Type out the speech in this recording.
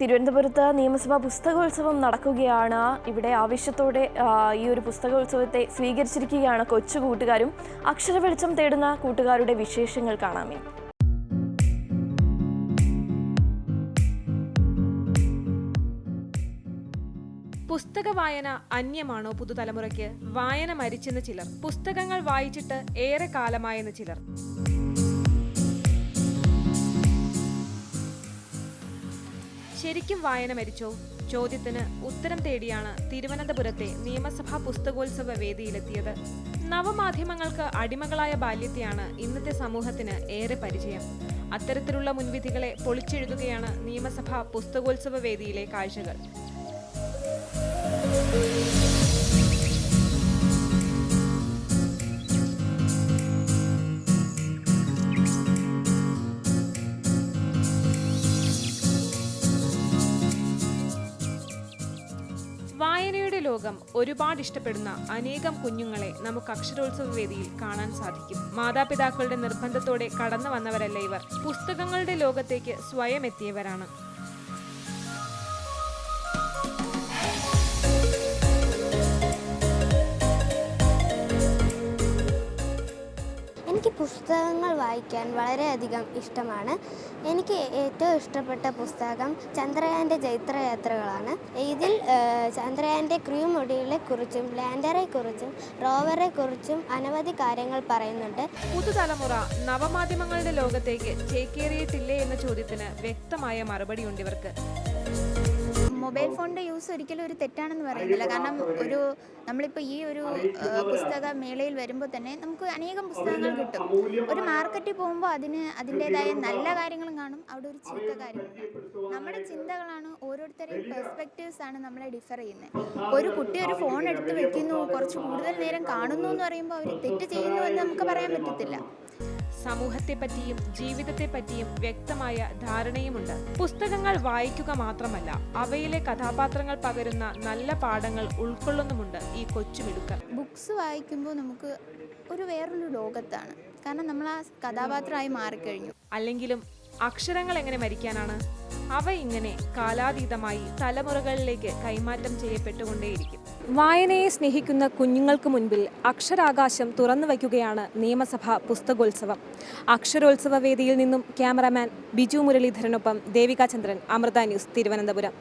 തിരുവനന്തപുരത്ത് നിയമസഭാ പുസ്തകോത്സവം നടക്കുകയാണ്. ഇവിടെ ആവേശത്തോടെ ഈ ഒരു പുസ്തകോത്സവത്തെ സ്വീകരിച്ചിരിക്കുകയാണ് കൊച്ചു കൂട്ടുകാരും. അക്ഷരവെളിച്ചം തേടുന്ന കൂട്ടുകാരുടെ വിശേഷങ്ങൾ കാണാമേ. പുസ്തക വായന അന്യമാണോ പുതുതലമുറയ്ക്ക്? വായന മരിച്ചെന്ന് ചിലർ, പുസ്തകങ്ങൾ വായിച്ചിട്ട് ഏറെ കാലമായെന്ന് ചിലർ. ശരിക്കും വായന മരിച്ചോ? ചോദ്യത്തിന് ഉത്തരം തേടിയാണ് തിരുവനന്തപുരത്തെ നിയമസഭാ പുസ്തകോത്സവ വേദിയിലെത്തിയത്. നവമാധ്യമങ്ങൾക്ക് അടിമകളായ ബാല്യത്തെയാണ് ഇന്നത്തെ സമൂഹത്തിന് ഏറെ പരിചയം. അത്തരത്തിലുള്ള മുൻവിധികളെ പൊളിച്ചെഴുതുകയാണ് നിയമസഭാ പുസ്തകോത്സവ വേദിയിലെ കാഴ്ചകൾ. വായനയുടെ ലോകം ഒരുപാട് ഇഷ്ടപ്പെടുന്ന അനേകം കുഞ്ഞുങ്ങളെ നമുക്ക് അക്ഷരോത്സവ വേദിയിൽ കാണാൻ സാധിക്കും. മാതാപിതാക്കളുടെ നിർബന്ധത്തോടെ കടന്നു വന്നവരല്ല ഇവർ. പുസ്തകങ്ങളുടെ ലോകത്തേക്ക് സ്വയം എത്തിയവരാണ്. എനിക്ക് പുസ്തകങ്ങൾ വായിക്കാൻ വളരെയധികം ഇഷ്ടമാണ്. എനിക്ക് ഏറ്റവും ഇഷ്ടപ്പെട്ട പുസ്തകം ചന്ദ്രയാൻ്റെ ജൈത്രയാത്രകളാണ്. ഇതിൽ ചന്ദ്രയാൻ്റെ ക്രൂ മൊഡ്യൂളിനെക്കുറിച്ചും ലാൻഡറെക്കുറിച്ചും റോവറെക്കുറിച്ചും അനവധി കാര്യങ്ങൾ പറയുന്നുണ്ട്. പുതുതലമുറ നവമാധ്യമങ്ങളുടെ ലോകത്തേക്ക് ചേക്കേറിയിട്ടില്ലേ എന്ന ചോദ്യത്തിന് വ്യക്തമായ മറുപടിയുണ്ട് ഇവർക്ക്. മൊബൈൽ ഫോണിൻ്റെ യൂസ് ഒരിക്കലും ഒരു തെറ്റാണെന്ന് പറയുന്നില്ല. കാരണം നമ്മളിപ്പോൾ ഈ ഒരു പുസ്തക മേളയിൽ വരുമ്പോൾ തന്നെ നമുക്ക് അനേകം പുസ്തകങ്ങൾ കിട്ടും. ഒരു മാർക്കറ്റിൽ പോകുമ്പോൾ അതിൻ്റേതായ നല്ല കാര്യങ്ങളും കാണും, അവിടെ ഒരു ചീത്ത കാര്യങ്ങളും കാണും. നമ്മുടെ ചിന്തകളാണ്, ഓരോരുത്തരെയും പെർസ്പെക്റ്റീവ്സ് ആണ് നമ്മളെ ഡിഫർ ചെയ്യുന്നത്. ഒരു കുട്ടി ഒരു ഫോൺ എടുത്ത് വെക്കുന്നു, കുറച്ച് കൂടുതൽ നേരം കാണുന്നു എന്ന് പറയുമ്പോൾ അവർ തെറ്റ് ചെയ്യുന്നു എന്ന് നമുക്ക് പറയാൻ പറ്റത്തില്ല. സമൂഹത്തെപ്പറ്റിയും ജീവിതത്തെപ്പറ്റിയും വ്യക്തമായ ധാരണയുമുണ്ട്. പുസ്തകങ്ങൾ വായിക്കുക മാത്രമല്ല, അവയിലെ കഥാപാത്രങ്ങൾ പകരുന്ന നല്ല പാഠങ്ങൾ ഉൾക്കൊള്ളുന്നുമുണ്ട് ഈ കൊച്ചുമിടുക്കർ. ബുക്സ് വായിക്കുമ്പോൾ നമുക്ക് വേറൊരു ലോകത്താണ്. കാരണം നമ്മൾ ആ കഥാപാത്രമായി മാറിക്കഴിഞ്ഞു. അല്ലെങ്കിലും അക്ഷരങ്ങൾ എങ്ങനെ മരിക്കാനാണ്? അവ ഇങ്ങനെ കാലാതീതമായി തലമുറകളിലേക്ക് കൈമാറ്റം ചെയ്യപ്പെട്ടുകൊണ്ടേയിരിക്കും. വായനയെ സ്നേഹിക്കുന്ന കുഞ്ഞുങ്ങൾക്ക് മുൻപിൽ അക്ഷരാകാശം തുറന്നു വയ്ക്കുകയാണ് നിയമസഭാ പുസ്തകോത്സവം. അക്ഷരോത്സവ വേദിയിൽ നിന്നും ക്യാമറാമാൻ ബിജു മുരളീധരനൊപ്പം ദേവിക ചന്ദ്രൻ, അമൃത ന്യൂസ്, തിരുവനന്തപുരം.